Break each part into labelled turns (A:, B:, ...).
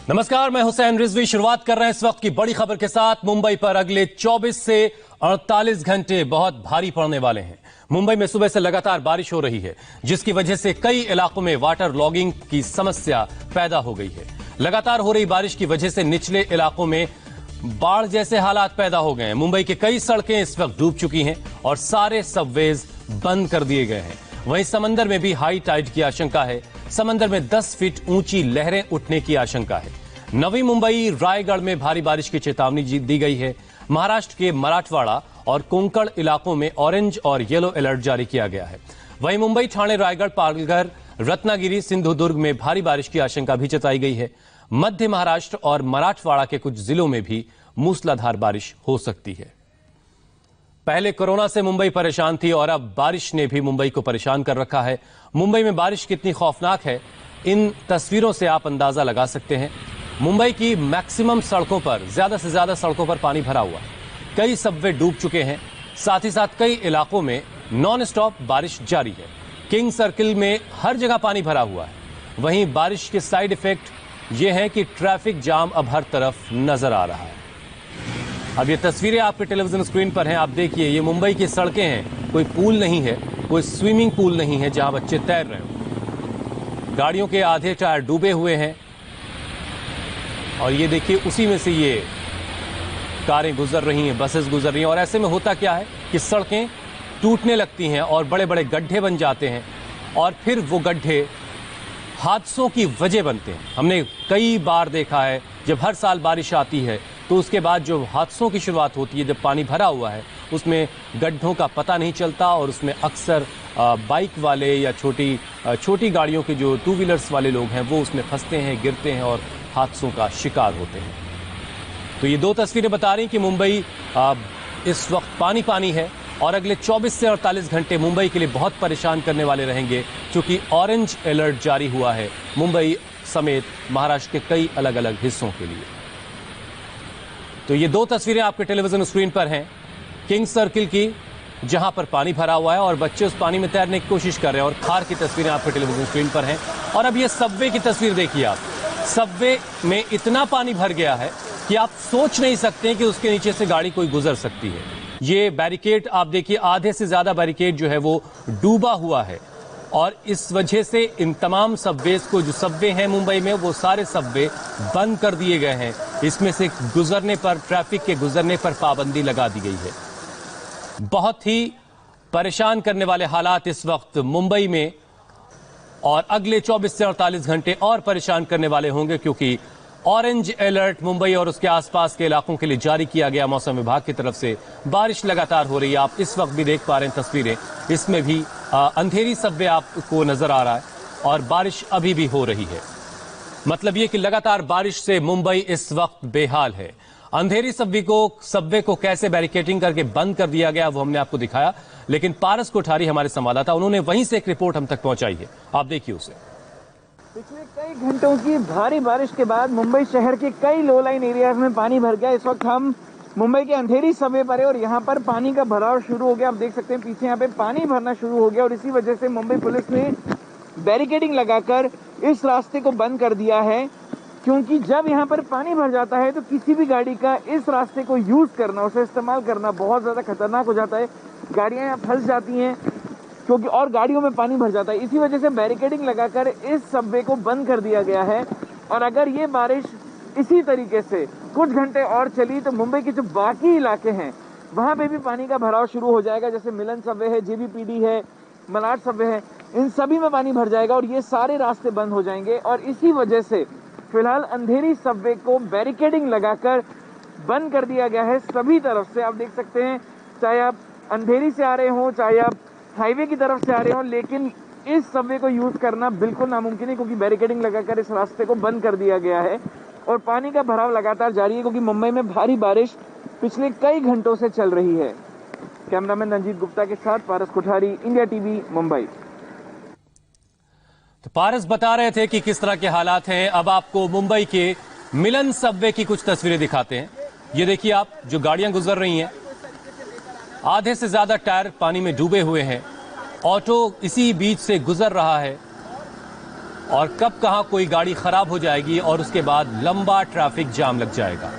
A: नमस्कार, मैं हुसैन रिजवी। शुरुआत कर रहे हैं इस वक्त की बड़ी खबर के साथ। मुंबई पर अगले 24 से 48 घंटे बहुत भारी पड़ने वाले हैं। मुंबई में सुबह से लगातार बारिश हो रही है, जिसकी वजह से कई इलाकों में वाटर लॉगिंग की समस्या पैदा हो गई है। लगातार हो रही बारिश की वजह से निचले इलाकों में बाढ़ जैसे हालात पैदा हो गए हैं। मुंबई की कई सड़कें इस वक्त डूब चुकी हैं और सारे सबवेज बंद कर दिए गए हैं। वहीं समंदर में भी हाई टाइड की आशंका है। समंदर में 10 फीट ऊंची लहरें उठने की आशंका है। नवी मुंबई, रायगढ़ में भारी बारिश की चेतावनी दी गई है। महाराष्ट्र के मराठवाड़ा और कोंकण इलाकों में ऑरेंज और येलो अलर्ट जारी किया गया है। वहीं मुंबई, ठाणे, रायगढ़, पालघर, रत्नागिरी, सिंधुदुर्ग में भारी बारिश की आशंका भी जताई गई है। मध्य महाराष्ट्र और मराठवाड़ा के कुछ जिलों में भी मूसलाधार बारिश हो सकती है। पहले कोरोना से मुंबई परेशान थी और अब बारिश ने भी मुंबई को परेशान कर रखा है। मुंबई में बारिश कितनी खौफनाक है, इन तस्वीरों से आप अंदाजा लगा सकते हैं। मुंबई की मैक्सिमम सड़कों पर, ज्यादा से ज्यादा सड़कों पर पानी भरा हुआ है। कई सबवे डूब चुके हैं। साथ ही साथ कई इलाकों में नॉन स्टॉप बारिश जारी है। किंग सर्किल में हर जगह पानी भरा हुआ है। वहीं बारिश के साइड इफेक्ट ये है कि ट्रैफिक जाम अब हर तरफ नजर आ रहा है। अब ये तस्वीरें आपके टेलीविजन स्क्रीन पर हैं। आप देखिए, ये मुंबई की सड़कें हैं। कोई पूल नहीं है, कोई स्विमिंग पूल नहीं है जहां बच्चे तैर रहे हो। गाड़ियों के आधे टायर डूबे हुए हैं और ये देखिए, उसी में से ये कारें गुजर रही हैं, बसेस गुजर रही हैं। और ऐसे में होता क्या है कि सड़कें टूटने लगती हैं और बड़े बड़े गड्ढे बन जाते हैं और फिर वो गड्ढे हादसों की वजह बनते हैं। हमने कई बार देखा है, जब हर साल बारिश आती है तो उसके बाद जो हादसों की शुरुआत होती है, जब पानी भरा हुआ है, उसमें गड्ढों का पता नहीं चलता और उसमें अक्सर बाइक वाले या छोटी गाड़ियों के जो टू व्हीलर्स वाले लोग हैं वो उसमें फंसते हैं, गिरते हैं और हादसों का शिकार होते हैं। तो ये दो तस्वीरें बता रही कि मुंबई इस वक्त पानी पानी है और अगले 24 से 48 घंटे मुंबई के लिए बहुत परेशान करने वाले रहेंगे, क्योंकि ऑरेंज अलर्ट जारी हुआ है मुंबई समेत महाराष्ट्र के कई अलग अलग हिस्सों के लिए। तो ये दो तस्वीरें आपके टेलीविजन स्क्रीन पर हैं, किंग सर्किल की, जहां पर पानी भरा हुआ है और बच्चे उस पानी में तैरने की कोशिश कर रहे हैं, और खार की तस्वीरें आपके टेलीविजन स्क्रीन पर हैं। और अब ये सबवे की तस्वीर देखिए आप। सबवे में इतना पानी भर गया है कि आप सोच नहीं सकते कि उसके नीचे से गाड़ी कोई गुजर सकती है। ये बैरिकेड आप देखिए, आधे से ज्यादा बैरिकेड जो है वो डूबा हुआ है और इस वजह से इन तमाम सबवेज को, जो सबवे हैं मुंबई में, वो सारे सबवे बंद कर दिए गए हैं। इसमें से गुजरने पर, ट्रैफिक के गुजरने पर पाबंदी लगा दी गई है। बहुत ही परेशान करने वाले हालात इस वक्त मुंबई में, और अगले 24 से 48 घंटे और परेशान करने वाले होंगे, क्योंकि ऑरेंज अलर्ट मुंबई और उसके आसपास के इलाकों के लिए जारी किया गया मौसम विभाग की तरफ से। बारिश लगातार हो रही है, आप इस वक्त भी देख पा रहे हैं तस्वीरें। इसमें भी अंधेरी सबवे आपको नजर आ रहा है और बारिश अभी भी हो रही है। मतलब ये कि लगातार बारिश से मुंबई इस वक्त बेहाल है। अंधेरी सबवे को कैसे बैरिकेडिंग करके बंद कर दिया गया वो हमने आपको दिखाया, लेकिन पारस कोठारी हमारे संवाददाता, उन्होंने वहीं से एक रिपोर्ट हम तक पहुंचाई है। आप देखिए उसे।
B: पिछले कई घंटों की भारी बारिश के बाद मुंबई शहर के कई लो लाइन एरियाज में पानी भर गया। इस वक्त हम मुंबई के अंधेरी सबवे पर है और यहाँ पर पानी का भराव शुरू हो गया। आप देख सकते हैं पीछे यहाँ पे पानी भरना शुरू हो गया और इसी वजह से मुंबई पुलिस ने बैरिकेडिंग लगाकर इस रास्ते को बंद कर दिया है, क्योंकि जब यहाँ पर पानी भर जाता है तो किसी भी गाड़ी का इस रास्ते को यूज करना, उसे इस्तेमाल करना बहुत ज्यादा खतरनाक हो जाता है। गाड़ियां यहाँ फंस जाती हैं क्योंकि, और गाड़ियों में पानी भर जाता है। इसी वजह से बैरिकेडिंग लगाकर इस सबवे को बंद कर दिया गया है। और अगर ये बारिश इसी तरीके से कुछ घंटे और चली तो मुंबई के जो बाकी इलाके हैं वहां पे भी पानी का भराव शुरू हो जाएगा। जैसे मिलन सबवे है, जेबीपीडी है, मलाड सबवे है, इन सभी में पानी भर जाएगा और ये सारे रास्ते बंद हो जाएंगे। और इसी वजह से फिलहाल अंधेरी सबवे को बैरिकेडिंग लगाकर बंद कर दिया गया है सभी तरफ से। आप देख सकते हैं, चाहे आप अंधेरी से आ रहे हो, चाहे आप हाईवे की तरफ से आ रहे हो, लेकिन इस सबवे को यूज करना बिल्कुल नामुमकिन है, क्योंकि बैरिकेडिंग लगाकर इस रास्ते को बंद कर दिया गया है। और पानी का भराव लगातार जारी है, क्योंकि मुंबई में भारी बारिश पिछले कई घंटों से चल रही है। कैमरामैन रंजीत गुप्ता के साथ पारस कोठारी, इंडिया टीवी, मुंबई।
A: तो पारस बता रहे थे कि किस तरह के हालात हैं। अब आपको मुंबई के मिलन सबवे की कुछ तस्वीरें दिखाते हैं। ये देखिए आप, जो गाड़ियां गुजर रही हैं, आधे से ज्यादा टायर पानी में डूबे हुए हैं। ऑटो इसी बीच से गुजर रहा है और कब कहां कोई गाड़ी खराब हो जाएगी और उसके बाद लंबा ट्रैफिक जाम लग जाएगा।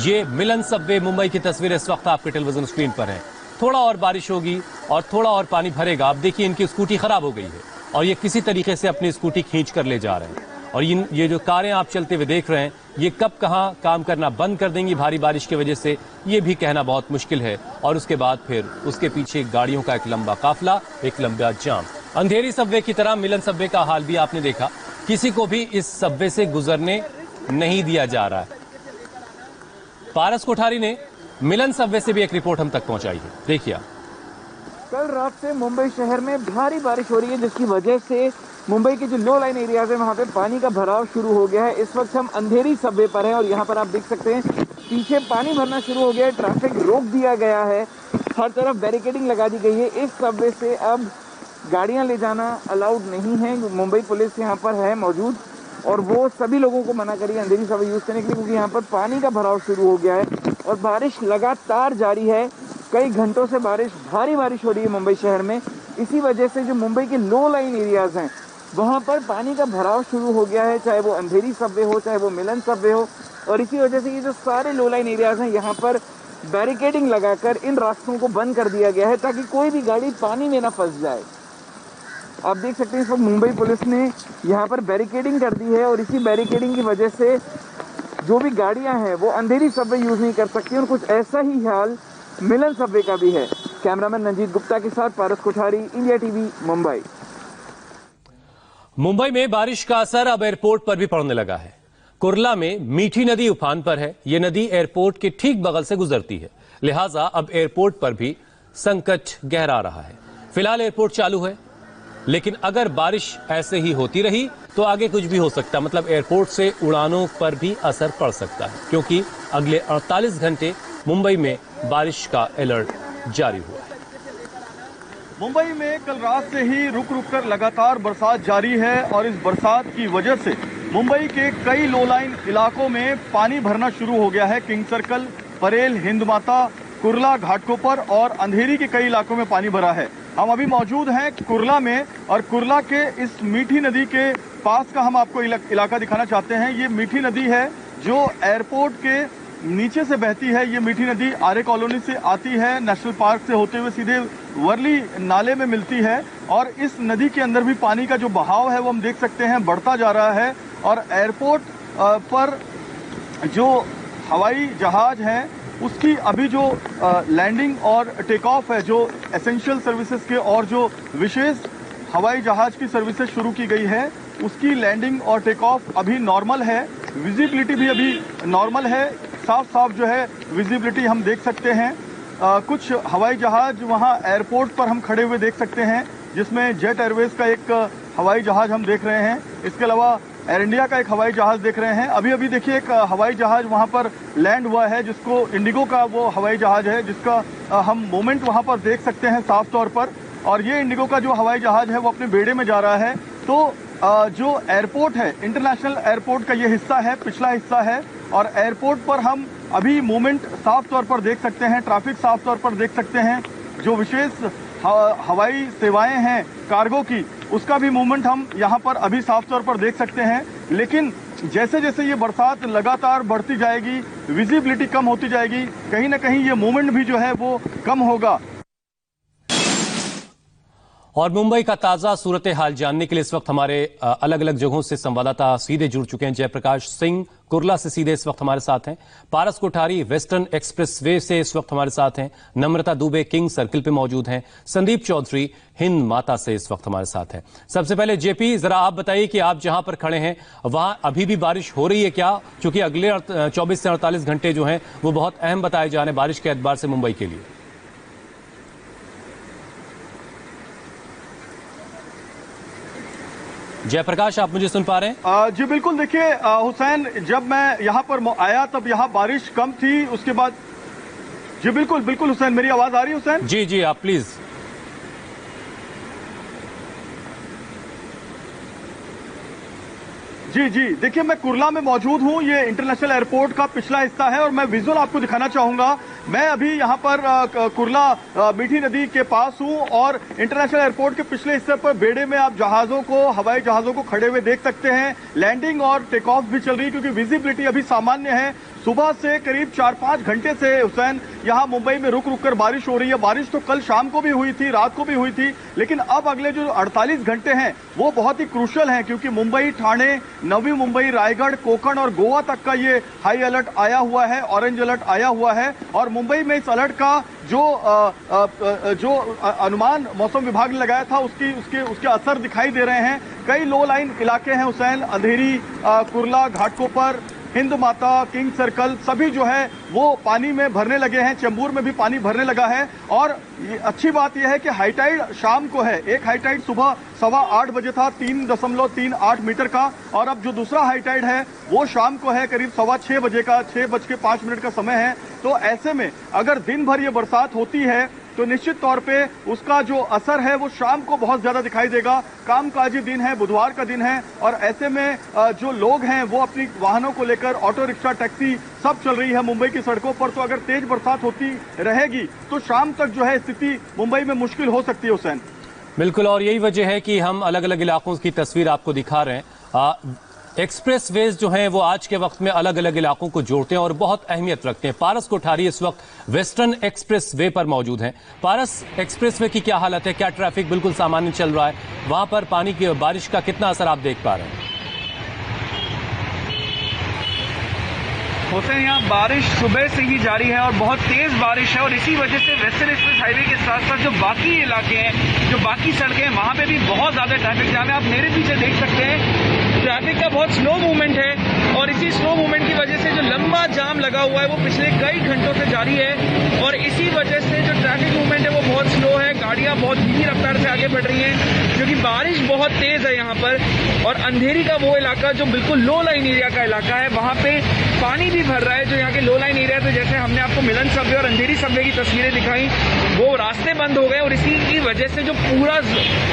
A: ये मिलन सबवे मुंबई की तस्वीर इस वक्त आपके टेलीविजन स्क्रीन पर है। थोड़ा और बारिश होगी और थोड़ा और पानी भरेगा। आप देखिए इनकी स्कूटी खराब हो गई है और ये किसी तरीके से अपनी स्कूटी खींच कर ले जा रहे हैं। और ये जो कारें आप चलते हुए देख रहे हैं, ये कब कहां काम करना बंद कर देंगी भारी बारिश की वजह से, ये भी कहना बहुत मुश्किल है। और उसके बाद फिर उसके पीछे गाड़ियों का एक लंबा काफिला, एक लंबा जाम। अंधेरी सबवे की तरह मिलन सबवे का हाल भी आपने देखा, किसी को भी इस सबवे से गुजरने नहीं दिया जा रहा है। पारस कोठारी ने मिलन सबवे से भी एक रिपोर्ट हम तक पहुंचाई है, देखिए।
B: कल रात से मुंबई शहर में भारी बारिश हो रही है, जिसकी वजह से मुंबई के जो लो लाइन एरियाज है वहां पे पानी का भराव शुरू हो गया है। इस वक्त हम अंधेरी सबवे पर हैं और यहाँ पर आप देख सकते हैं पीछे पानी भरना शुरू हो गया है। ट्रैफिक रोक दिया गया है, हर तरफ बैरिकेडिंग लगा दी गई है। इस सबवे से अब गाड़ियां ले जाना अलाउड नहीं है। मुंबई पुलिस यहाँ पर है मौजूद और वो सभी लोगों को मना करिए अंधेरी सबवे यूज करने के लिए, क्योंकि यहाँ पर पानी का भराव शुरू हो गया है और बारिश लगातार जारी है। कई घंटों से भारी बारिश हो रही है मुंबई शहर में। इसी वजह से जो मुंबई के लो लाइन एरियाज हैं वहां पर पानी का भराव शुरू हो गया है, चाहे वो अंधेरी सबवे हो, चाहे वो मिलन सबवे हो। और इसी वजह से ये जो सारे लो लाइन एरियाज हैं यहाँ पर बैरिकेडिंग लगाकर इन रास्तों को बंद कर दिया गया है ताकि कोई भी गाड़ी पानी में ना फंस जाए। आप देख सकते हैं इस वक्त मुंबई पुलिस ने यहाँ पर बैरिकेडिंग कर दी है और इसी बैरिकेडिंग की वजह से जो भी गाड़ियां हैं वो अंधेरी सबवे यूज नहीं कर सकती। और कुछ ऐसा ही हाल मिलन सबवे का भी है। कैमरामैन रंजीत गुप्ता के साथ पारस कोठारी, इंडिया टीवी, मुंबई।
A: मुंबई में बारिश का असर अब एयरपोर्ट पर भी पड़ने लगा है। कुर्ला में मीठी नदी उफान पर है। यह नदी एयरपोर्ट के ठीक बगल से गुजरती है, लिहाजा अब एयरपोर्ट पर भी संकट गहरा रहा है। फिलहाल एयरपोर्ट चालू है, लेकिन अगर बारिश ऐसे ही होती रही तो आगे कुछ भी हो सकता है। मतलब एयरपोर्ट से उड़ानों पर भी असर पड़ सकता है, क्योंकि अगले 48 घंटे मुंबई में बारिश का अलर्ट जारी हुआ है।
C: मुंबई में कल रात से ही रुक रुक कर लगातार बरसात जारी है और इस बरसात की वजह से मुंबई के कई लो लाइन इलाकों में पानी भरना शुरू हो गया है। किंग सर्कल, परेल, हिंद माता, कुर्ला, घाटकोपर और अंधेरी के कई इलाकों में पानी भरा है। हम अभी मौजूद हैं कुर्ला में और कुर्ला के इस मीठी नदी के पास का हम आपको इलाका दिखाना चाहते हैं। ये मीठी नदी है जो एयरपोर्ट के नीचे से बहती है। ये मीठी नदी आर्य कॉलोनी से आती है, नेशनल पार्क से होते हुए सीधे वर्ली नाले में मिलती है और इस नदी के अंदर भी पानी का जो बहाव है वो हम देख सकते हैं बढ़ता जा रहा है। और एयरपोर्ट पर जो हवाई जहाज हैं उसकी अभी जो लैंडिंग और टेक ऑफ है, जो एसेंशियल सर्विसेज के और जो विशेष हवाई जहाज की सर्विसेज शुरू की गई है, उसकी लैंडिंग और टेक ऑफ अभी नॉर्मल है। विजिबिलिटी भी अभी नॉर्मल है, साफ साफ जो है विजिबिलिटी हम देख सकते हैं। कुछ हवाई जहाज वहां एयरपोर्ट पर हम खड़े हुए देख सकते हैं, जिसमें जेट एयरवेज का एक हवाई जहाज हम देख रहे हैं। इसके अलावा एयर इंडिया का एक हवाई जहाज देख रहे हैं। अभी अभी देखिए एक हवाई जहाज वहां पर लैंड हुआ है, जिसको इंडिगो का वो हवाई जहाज है, जिसका हम मोमेंट वहां पर देख सकते हैं साफ तौर पर। और ये इंडिगो का जो हवाई जहाज है वो अपने बेड़े में जा रहा है। तो जो एयरपोर्ट है, इंटरनेशनल एयरपोर्ट का ये हिस्सा है, पिछला हिस्सा है और एयरपोर्ट पर हम अभी मूवमेंट साफ तौर पर देख सकते हैं, ट्रैफिक साफ तौर पर देख सकते हैं। जो विशेष हवाई सेवाएं हैं कार्गो की, उसका भी मूवमेंट हम यहाँ पर अभी साफ तौर पर देख सकते हैं। लेकिन जैसे जैसे ये बरसात लगातार बढ़ती जाएगी, विजिबिलिटी कम होती जाएगी, कहीं ना कहीं ये मूवमेंट भी जो है वो कम होगा।
A: और मुंबई का ताजा सूरत हाल जानने के लिए इस वक्त हमारे अलग अलग जगहों से संवाददाता सीधे जुड़ चुके हैं। जयप्रकाश सिंह कुर्ला से सीधे इस वक्त हमारे साथ हैं, पारस कोठारी वेस्टर्न एक्सप्रेस वे से इस वक्त हमारे साथ हैं, नम्रता दुबे किंग सर्किल पे मौजूद हैं, संदीप चौधरी हिंद माता से इस वक्त हमारे साथ हैं। सबसे पहले जेपी, जरा आप बताइए कि आप जहां पर खड़े हैं वहां अभी भी बारिश हो रही है क्या? क्योंकि अगले 24 से 48 घंटे जो हैं वो बहुत अहम बताए जा रहे हैं बारिश के एतबार से मुंबई के लिए। जयप्रकाश, आप मुझे सुन पा रहे हैं?
C: जी बिल्कुल। देखिए हुसैन, जब मैं यहाँ पर आया तब यहाँ बारिश कम थी, उसके बाद जी बिल्कुल बिल्कुल हुसैन, मेरी आवाज आ रही है हुसैन?
A: जी जी, आप प्लीज।
C: जी जी, देखिए मैं कुर्ला में मौजूद हूँ। ये इंटरनेशनल एयरपोर्ट का पिछला हिस्सा है और मैं विजुअल आपको दिखाना चाहूंगा मैं अभी यहाँ पर कुर्ला मीठी नदी के पास हूँ और इंटरनेशनल एयरपोर्ट के पिछले हिस्से पर बेड़े में आप जहाजों को, हवाई जहाजों को खड़े हुए देख सकते हैं। लैंडिंग और टेक ऑफ भी चल रही है क्योंकि विजिबिलिटी अभी सामान्य है। सुबह से करीब 4-5 घंटे से हुसैन यहाँ मुंबई में रुक रुक कर बारिश हो रही है। बारिश तो कल शाम को भी हुई थी, रात को भी हुई थी, लेकिन अब अगले जो 48 घंटे हैं वो बहुत ही क्रूशल हैं क्योंकि मुंबई, ठाणे, नवी मुंबई, रायगढ़, कोंकण और गोवा तक का ये हाई अलर्ट आया हुआ है, ऑरेंज अलर्ट आया हुआ है। और मुंबई में इस अलर्ट का जो अनुमान मौसम विभाग ने लगाया था उसके असर दिखाई दे रहे हैं। कई लो लाइन इलाके हैं हुसैन, अंधेरी, कुर्ला, घाटकोपर, हिंद माता, किंग सर्कल सभी जो है वो पानी में भरने लगे हैं। चेंबूर में भी पानी भरने लगा है। और अच्छी बात यह है कि हाई टाइड शाम को है। एक हाई टाइड सुबह 8:15 बजे था 3.38 मीटर का, और अब जो दूसरा हाई टाइड है वो शाम को है करीब 6:15 बजे का, 6:05 का समय है। तो ऐसे में अगर दिन भर ये बरसात होती है तो निश्चित तौर पे उसका जो असर है वो शाम को बहुत ज्यादा दिखाई देगा। कामकाजी दिन है, बुधवार का दिन है, और ऐसे में जो लोग हैं वो अपनी वाहनों को लेकर, ऑटो रिक्शा, टैक्सी सब चल रही है मुंबई की सड़कों पर। तो अगर तेज बरसात होती रहेगी तो शाम तक जो है स्थिति मुंबई में मुश्किल हो सकती है हुसैन।
A: बिल्कुल, और यही वजह है कि हम अलग अलग इलाकों की तस्वीर आपको दिखा रहे हैं। एक्सप्रेस वेज जो हैं वो आज के वक्त में अलग अलग इलाकों को जोड़ते हैं और बहुत अहमियत रखते हैं। पारस कोठारी इस वक्त वेस्टर्न एक्सप्रेस वे पर मौजूद हैं। पारस, एक्सप्रेस वे की क्या हालत है? क्या ट्रैफिक बिल्कुल सामान्य चल रहा है? वहां पर पानी की बारिश का कितना असर आप देख पा रहे हैं?
B: हुसैन, यहाँ बारिश सुबह से ही जारी है और बहुत तेज बारिश है, और इसी वजह से वेस्टर्न एक्सप्रेस हाईवे के साथ साथ जो बाकी इलाके हैं, जो बाकी सड़कें हैं, वहां पे भी बहुत ज्यादा ट्रैफिक जाम है। आप मेरे पीछे देख सकते हैं ट्रैफिक का बहुत स्लो मूवमेंट है, और इसी स्लो मूवमेंट की वजह से जो लंबा जाम लगा हुआ है वो पिछले कई घंटों से जारी है, और इसी वजह से जो ट्रैफिक मूवमेंट है वो बहुत स्लो है। गाड़ियां बहुत धीमी रफ्तार से आगे बढ़ रही हैं क्योंकि बारिश बहुत तेज है यहाँ पर। और अंधेरी का वो इलाका जो बिल्कुल लो लाइन एरिया का इलाका है, वहां पे पानी भी भर रहा है। जो यहाँ के लो लाइन एरिया थे, जैसे हमने आपको मिलन सबवे और अंधेरी सबवे की तस्वीरें दिखाई, वो रास्ते बंद हो गए, और इसी की वजह से जो पूरा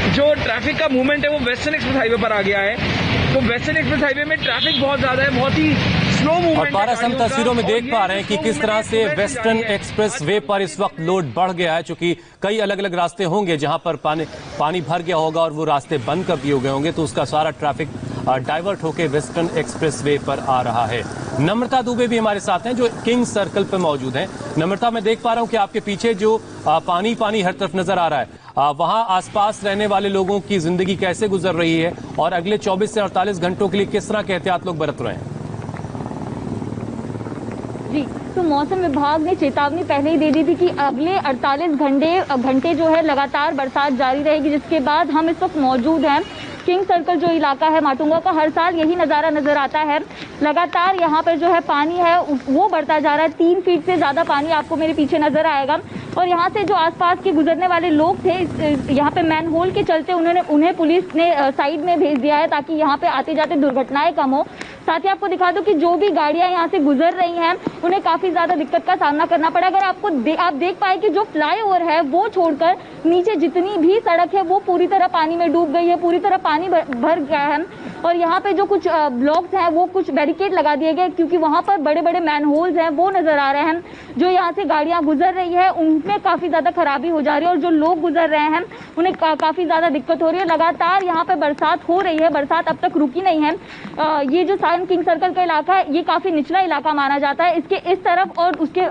B: जो ट्रैफिक का मूवमेंट है वो वेस्टर्न एक्सप्रेस हाईवे पर आ गया है। तो वेस्टर्न एक्सप्रेस हाईवे में ट्रैफिक बहुत ज्यादा है, बहुत ही स्लो मूवमेंट।
A: और पारस, हम तस्वीरों में देख पा रहे हैं कि किस तरह से वेस्टर्न एक्सप्रेस वे पर इस वक्त लोड बढ़ गया है, चूंकि कई अलग अलग रास्ते होंगे जहां पर पानी भर गया होगा और वो रास्ते बंद कर दिए गए होंगे, तो उसका सारा ट्रैफिक डाइवर्ट होकर वेस्टर्न एक्सप्रेस वे पर आ रहा है। नम्रता दुबे भी हमारे साथ हैं जो किंग सर्कल पर मौजूद हैं। नम्रता, मैं देख पा रहा हूं कि आपके पीछे जो पानी हर तरफ नजर आ रहा है, वहां आसपास रहने वाले लोगों की जिंदगी कैसे गुजर रही है और अगले 24 से 48 घंटों के लिए किस तरह के एहतियात लोग बरत रहे हैं?
D: जी, तो मौसम विभाग ने चेतावनी पहले ही दे दी थी कि अगले 48 घंटे जो है लगातार बरसात जारी रहेगी, जिसके बाद हम इस वक्त मौजूद हैं किंग सर्कल जो इलाका है माटुंगा का। हर साल यही नज़ारा नजर आता है, लगातार यहाँ पर जो है पानी है वो बढ़ता जा रहा है। 3 फीट से ज़्यादा पानी आपको मेरे पीछे नजर आएगा, और यहाँ से जो आसपास के गुजरने वाले लोग थे, यहाँ पे मैनहोल के चलते उन्हें पुलिस ने साइड में भेज दिया है ताकि यहाँ पे आते जाते दुर्घटनाएं कम हो। साथ ही आपको दिखा दूं कि जो भी गाड़ियां यहाँ से गुजर रही हैं उन्हें काफी ज्यादा दिक्कत का सामना करना पड़ा। अगर आप देख पाए कि जो फ्लाईओवर है वो छोड़कर नीचे जितनी भी सड़क है वो पूरी तरह पानी में डूब गई है, पूरी तरह पानी भर गया है। और यहाँ पे जो कुछ ब्लॉक्स हैं वो कुछ बैरिकेड लगा दिए गए क्योंकि वहाँ पर बड़े बड़े मैनहोल्स हैं वो नजर आ रहे हैं। जो यहाँ से गाड़ियाँ गुजर रही है उनमें काफी ज्यादा खराबी हो जा रही है, और जो लोग गुजर रहे हैं उन्हें काफी ज्यादा दिक्कत हो रही है। लगातार यहाँ पे बरसात हो रही है, बरसात अब तक रुकी नहीं है। ये जो किंग सर्कल का इलाका है ये काफी निचला इलाका माना जाता है। इसके इस तरफ और उसके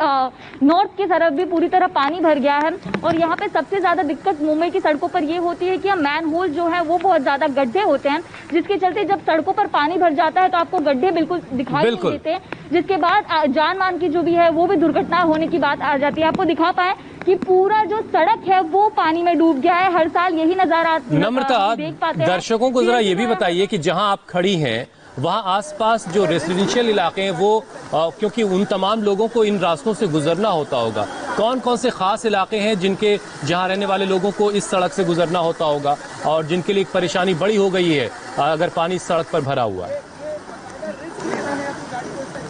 D: नॉर्थ की तरफ भी पूरी तरह पानी भर गया है, और यहाँ पे सबसे ज्यादा दिक्कत मुंबई की सड़कों पर ये होती है कि मैन होल जो है वो बहुत ज्यादा गड्ढे होते हैं, जिसके चलते जब सड़कों पर पानी भर जाता है तो आपको गड्ढे बिल्कुल दिखाई नहीं देते, जिसके बाद जान मान की जो भी है वो भी दुर्घटना होने की बात आ जाती है। आपको दिखा पाए कि पूरा जो सड़क है वो पानी में डूब गया है। हर साल यही नजारा
A: नम्रता,
D: देख पाते हैं।
A: दर्शकों को जरा ये भी बताइए कि जहां आप खड़ी हैं वहां आसपास जो रेसिडेंशियल इलाके हैं वो क्योंकि उन तमाम लोगों को इन रास्तों से गुजरना होता होगा, कौन कौन से खास इलाके हैं जहां रहने वाले लोगों को इस सड़क से गुजरना होता होगा और जिनके लिए एक परेशानी बड़ी हो गई है अगर पानी सड़क पर भरा हुआ है?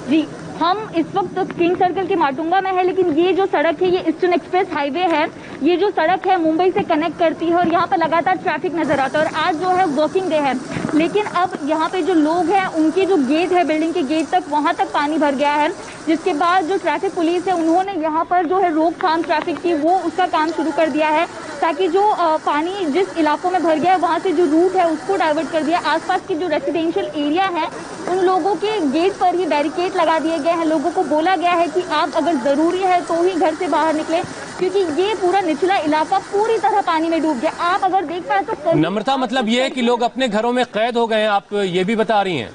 D: जी, हम इस वक्त किंग सर्कल के माटुंगा में है, लेकिन ये जो सड़क है ये ईस्टर्न एक्सप्रेस हाईवे है। ये जो सड़क है मुंबई से कनेक्ट करती है और यहाँ पर लगातार ट्रैफिक नजर आता है और आज जो है वर्किंग डे है, लेकिन अब यहाँ पे जो लोग हैं उनके जो गेट है बिल्डिंग के गेट तक वहां तक पानी भर गया है, जिसके बाद जो ट्रैफिक पुलिस है उन्होंने यहाँ पर जो है रोकथाम ट्रैफिक की वो उसका काम शुरू कर दिया है, ताकि जो पानी जिस इलाकों में भर गया है वहां से जो रूट है उसको डाइवर्ट कर दिया। आसपास की जो रेसिडेंशियल एरिया है उन लोगों के गेट पर ही बैरिकेड लगा दिए गए हैं। लोगों को बोला गया है कि आप अगर जरूरी है तो ही घर से बाहर निकले, क्योंकि ये पूरा निचला इलाका पूरी तरह पानी में डूब गया। आप अगर देख पाए तो
A: नम्रता, मतलब ये है कि लोग अपने घरों में कैद हो गए हैं, आप ये भी बता रही हैं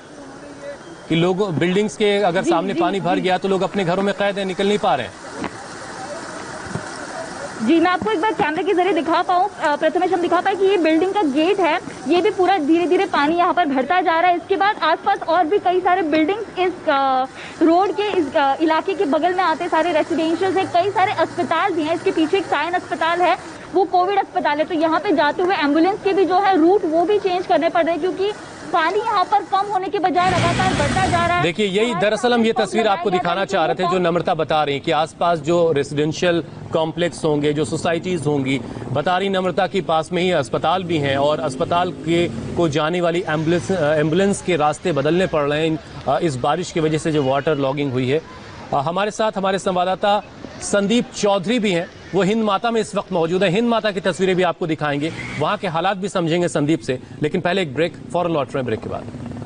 A: कि लोग बिल्डिंग्स के अगर सामने पानी भर गया तो लोग अपने घरों में कैद हैं, निकल नहीं पा रहे हैं।
D: जी, मैं आपको एक बार कैमरे के जरिए दिखा पाऊँ, प्रथमेश हम दिखा पाए कि ये बिल्डिंग का गेट है, ये भी पूरा धीरे धीरे पानी यहाँ पर भरता जा रहा है। इसके बाद आसपास और भी कई सारे बिल्डिंग्स इस रोड के इस इलाके के बगल में आते सारे रेसिडेंशियल है, कई सारे अस्पताल भी हैं। इसके पीछे एक साइन अस्पताल है, वो कोविड अस्पताल है, तो यहाँ पे जाते हुए एम्बुलेंस के भी जो है रूट वो भी चेंज करने पड़ रहे हैं, क्योंकि पानी यहाँ पर कम होने के बजाय लगातार बढ़ता जा रहा है।
A: देखिए, यही दरअसल हम ये तस्वीर आपको दिखाना चाह रहे थे जो नम्रता बता रही कि आसपास जो रेसिडेंशियल कॉम्प्लेक्स होंगे, जो सोसाइटीज होंगी, बता रही नम्रता के पास में ही अस्पताल भी हैं और अस्पताल के को जाने वाली एम्बुलेंस के रास्ते बदलने पड़ रहे हैं इस बारिश की वजह से जो वाटर लॉगिंग हुई है। हमारे साथ हमारे संवाददाता संदीप चौधरी भी हैं, वो हिंद माता में इस वक्त मौजूद है। हिंद माता की तस्वीरें भी आपको दिखाएंगे, वहां के हालात भी समझेंगे संदीप से, लेकिन पहले एक ब्रेक, फौरन लौट रहे हैं ब्रेक के बाद।